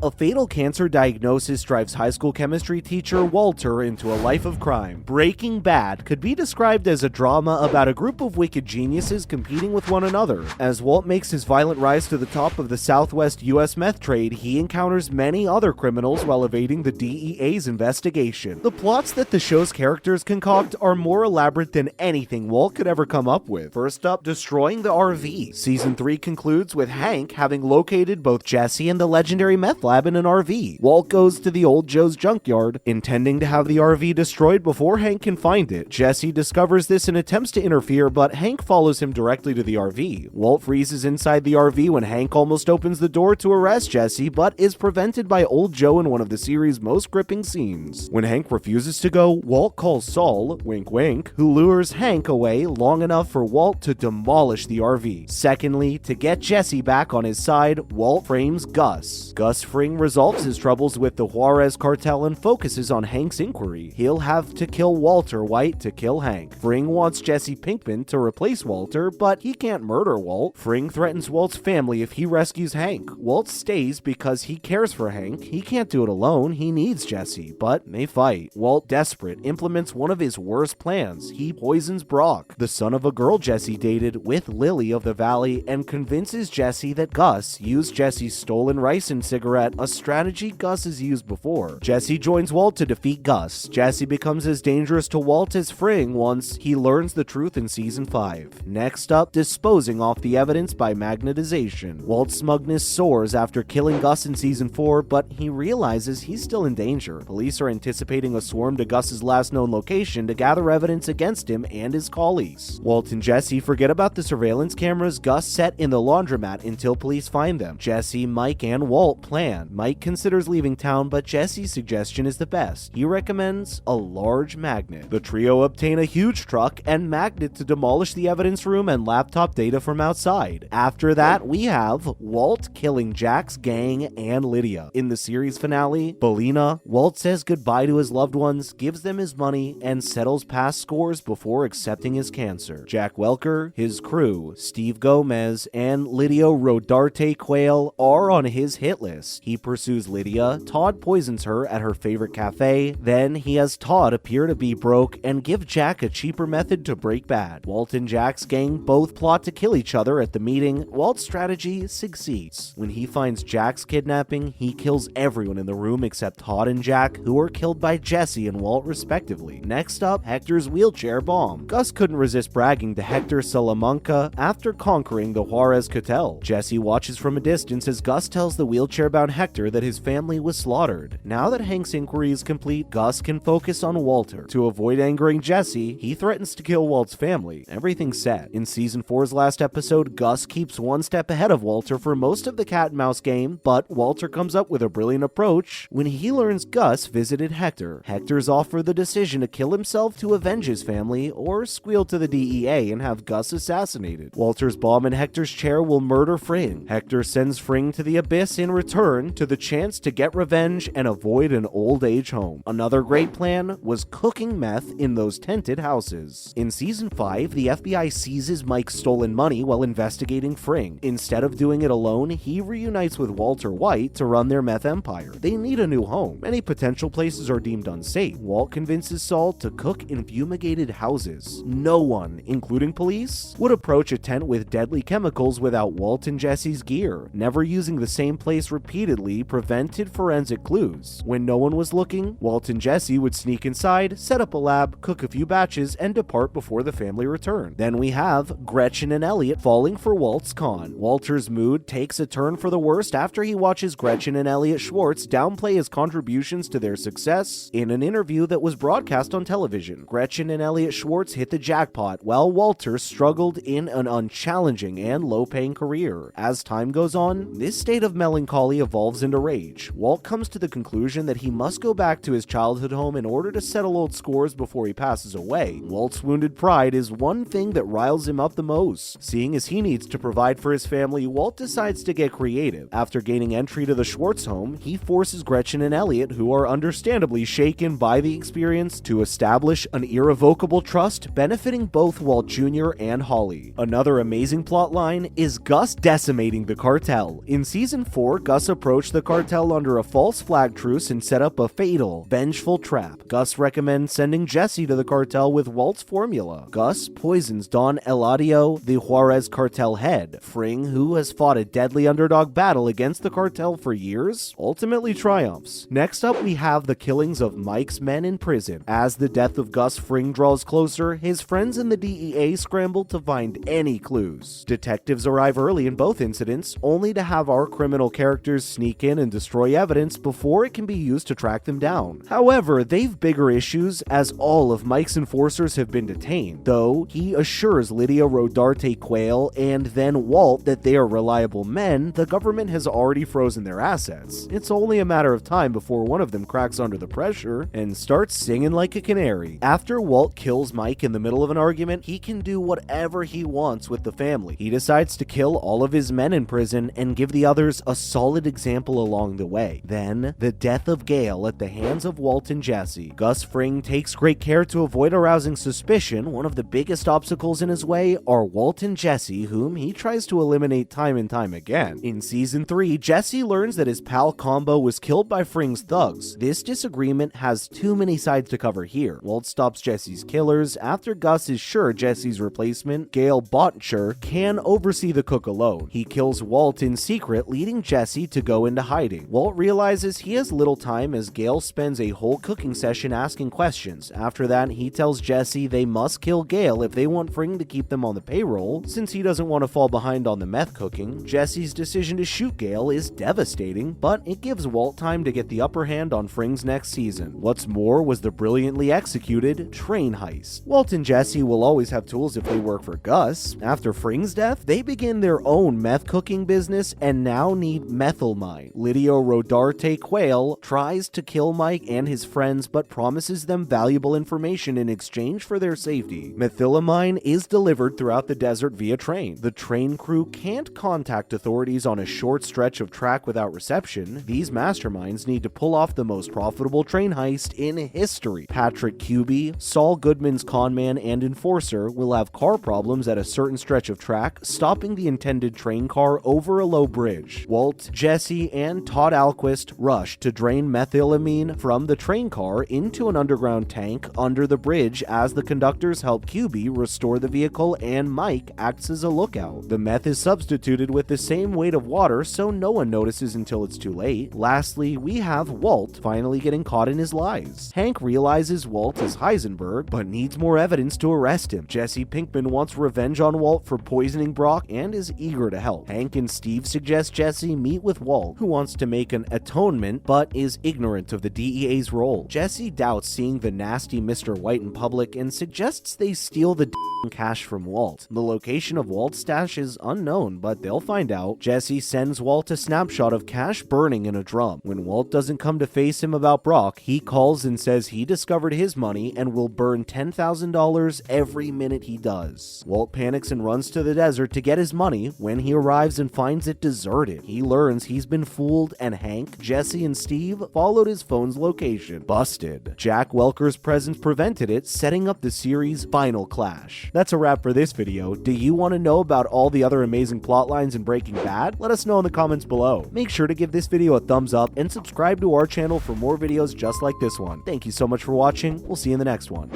A fatal cancer diagnosis drives high school chemistry teacher Walter into a life of crime. Breaking Bad could be described as a drama about a group of wicked geniuses competing with one another. As Walt makes his violent rise to the top of the Southwest U.S. meth trade, he encounters many other criminals while evading the DEA's investigation. The plots that the show's characters concoct are more elaborate than anything Walt could ever come up with. First up, destroying the RV. Season 3 concludes with Hank having located both Jesse and the legendary meth lab in an RV. Walt goes to the old Joe's junkyard, intending to have the RV destroyed before Hank can find it. Jesse discovers this and attempts to interfere, but Hank follows him directly to the RV. Walt freezes inside the RV when Hank almost opens the door to arrest Jesse, but is prevented by old Joe in one of the series' most gripping scenes. When Hank refuses to go, Walt calls Saul, wink wink, who lures Hank away long enough for Walt to demolish the RV. Secondly, to get Jesse back on his side, Walt frames Gus. Gus Fring resolves his troubles with the Juarez cartel and focuses on Hank's inquiry. He'll have to kill Walter White to kill Hank. Fring wants Jesse Pinkman to replace Walter, but he can't murder Walt. Fring threatens Walt's family if he rescues Hank. Walt stays because he cares for Hank. He can't do it alone. He needs Jesse, but they fight. Walt, desperate, implements one of his worst plans. He poisons Brock, the son of a girl Jesse dated, with Lily of the Valley, and convinces Jesse that Gus used Jesse's stolen ricin cigarette, a strategy Gus has used before. Jesse joins Walt to defeat Gus. Jesse becomes as dangerous to Walt as Fring once he learns the truth in Season 5. Next up, disposing off the evidence by magnetization. Walt's smugness soars after killing Gus in Season 4, but he realizes he's still in danger. Police are anticipating a swarm to Gus's last known location to gather evidence against him and his colleagues. Walt and Jesse forget about the surveillance cameras Gus set in the laundromat until police find them. Jesse, Mike, and Walt plan. Mike considers leaving town, but Jesse's suggestion is the best. He recommends a large magnet. The trio obtain a huge truck and magnet to demolish the evidence room and laptop data from outside. After that, we have Walt killing Jack's gang and Lydia. In the series finale, Belina, Walt says goodbye to his loved ones, gives them his money, and settles past scores before accepting his cancer. Jack Welker, his crew, Steve Gomez, and Lydia Rodarte Quayle are on his hit list. He pursues Lydia, Todd poisons her at her favorite cafe, then he has Todd appear to be broke and give Jack a cheaper method to break bad. Walt and Jack's gang both plot to kill each other at the meeting. Walt's strategy succeeds. When he finds Jack's kidnapping, he kills everyone in the room except Todd and Jack, who are killed by Jesse and Walt respectively. Next up, Hector's wheelchair bomb. Gus couldn't resist bragging to Hector Salamanca after conquering the Juarez cartel. Jesse watches from a distance as Gus tells the wheelchair-bound Hector that his family was slaughtered. Now that Hank's inquiry is complete, Gus can focus on Walter. To avoid angering Jesse, he threatens to kill Walt's family. Everything's set. In Season 4's last episode, Gus keeps one step ahead of Walter for most of the cat and mouse game, but Walter comes up with a brilliant approach when he learns Gus visited Hector. Hector's offered the decision to kill himself to avenge his family, or squeal to the DEA and have Gus assassinated. Walter's bomb in Hector's chair will murder Fring. Hector sends Fring to the abyss in return to the chance to get revenge and avoid an old age home. Another great plan was cooking meth in those tented houses. In Season 5, the FBI seizes Mike's stolen money while investigating Fring. Instead of doing it alone, he reunites with Walter White to run their meth empire. They need a new home. Many potential places are deemed unsafe. Walt convinces Saul to cook in fumigated houses. No one, including police, would approach a tent with deadly chemicals without Walt and Jesse's gear. Never using the same place repeatedly prevented forensic clues. When no one was looking, Walt and Jesse would sneak inside, set up a lab, cook a few batches, and depart before the family returned. Then we have Gretchen and Elliot falling for Walt's con. Walter's mood takes a turn for the worst after he watches Gretchen and Elliot Schwartz downplay his contributions to their success in an interview that was broadcast on television. Gretchen and Elliot Schwartz hit the jackpot, while Walter struggled in an unchallenging and low-paying career. As time goes on, this state of melancholy evolves into rage. Walt comes to the conclusion that he must go back to his childhood home in order to settle old scores before he passes away. Walt's wounded pride is one thing that riles him up the most. Seeing as he needs to provide for his family, Walt decides to get creative. After gaining entry to the Schwartz home, he forces Gretchen and Elliot, who are understandably shaken by the experience, to establish an irrevocable trust benefiting both Walt Jr. and Holly. Another amazing plotline is Gus decimating the cartel. In Season 4, Gus approaches approach the cartel under a false flag truce and set up a fatal, vengeful trap. Gus recommends sending Jesse to the cartel with Walt's formula. Gus poisons Don Eladio, the Juarez cartel head. Fring, who has fought a deadly underdog battle against the cartel for years, ultimately triumphs. Next up, we have the killings of Mike's men in prison. As the death of Gus Fring draws closer, his friends in the DEA scramble to find any clues. Detectives arrive early in both incidents, only to have our criminal characters sneak in and destroy evidence before it can be used to track them down. However, they've bigger issues as all of Mike's enforcers have been detained, though he assures Lydia Rodarte Quayle and then Walt that they are reliable men. The government has already frozen their assets. It's only a matter of time before one of them cracks under the pressure and starts singing like a canary. After Walt kills Mike in the middle of an argument, he can do whatever he wants with the family. He decides to kill all of his men in prison and give the others a solid example along the way. Then, the death of Gail at the hands of Walt and Jesse. Gus Fring takes great care to avoid arousing suspicion. One of the biggest obstacles in his way are Walt and Jesse, whom he tries to eliminate time and time again. In Season 3, Jesse learns that his pal Combo was killed by Fring's thugs. This disagreement has too many sides to cover here. Walt stops Jesse's killers after Gus is sure Jesse's replacement, Gail Botcher, can oversee the cook alone. He kills Walt in secret, leading Jesse to go into hiding. Walt realizes he has little time as Gail spends a whole cooking session asking questions. After that, he tells Jesse they must kill Gail if they want Fring to keep them on the payroll, since he doesn't want to fall behind on the meth cooking. Jesse's decision to shoot Gail is devastating, but it gives Walt time to get the upper hand on Fring's next season. What's more was the brilliantly executed train heist. Walt and Jesse will always have tools if they work for Gus. After Fring's death, they begin their own meth cooking business and now need methylamine. Lydia Rodarte Quayle tries to kill Mike and his friends but promises them valuable information in exchange for their safety. Methylamine is delivered throughout the desert via train. The train crew can't contact authorities on a short stretch of track without reception. These masterminds need to pull off the most profitable train heist in history. Patrick Kuby, Saul Goodman's conman and enforcer, will have car problems at a certain stretch of track, stopping the intended train car over a low bridge. Walt, Jesse, and Todd Alquist rush to drain methylamine from the train car into an underground tank under the bridge as the conductors help Kuby restore the vehicle and Mike acts as a lookout. The meth is substituted with the same weight of water so no one notices until it's too late. Lastly, we have Walt finally getting caught in his lies. Hank realizes Walt is Heisenberg, but needs more evidence to arrest him. Jesse Pinkman wants revenge on Walt for poisoning Brock and is eager to help. Hank and Steve suggest Jesse meet with Walt, who wants to make an atonement but is ignorant of the DEA's role. Jesse doubts seeing the nasty Mr. White in public and suggests they steal the cash from Walt. The location of Walt's stash is unknown, but they'll find out. Jesse sends Walt a snapshot of cash burning in a drum. When Walt doesn't come to face him about Brock, he calls and says he discovered his money and will burn $10,000 every minute he does. Walt panics and runs to the desert to get his money. When he arrives and finds it deserted, he learns he's been fooled and Hank, Jesse, and Steve followed his phone's location. Busted. Jack Welker's presence prevented it, setting up the series' final clash. That's a wrap for this video. Do you want to know about all the other amazing plot lines in Breaking Bad? Let us know in the comments below. Make sure to give this video a thumbs up and subscribe to our channel for more videos just like this one. Thank you so much for watching. We'll see you in the next one.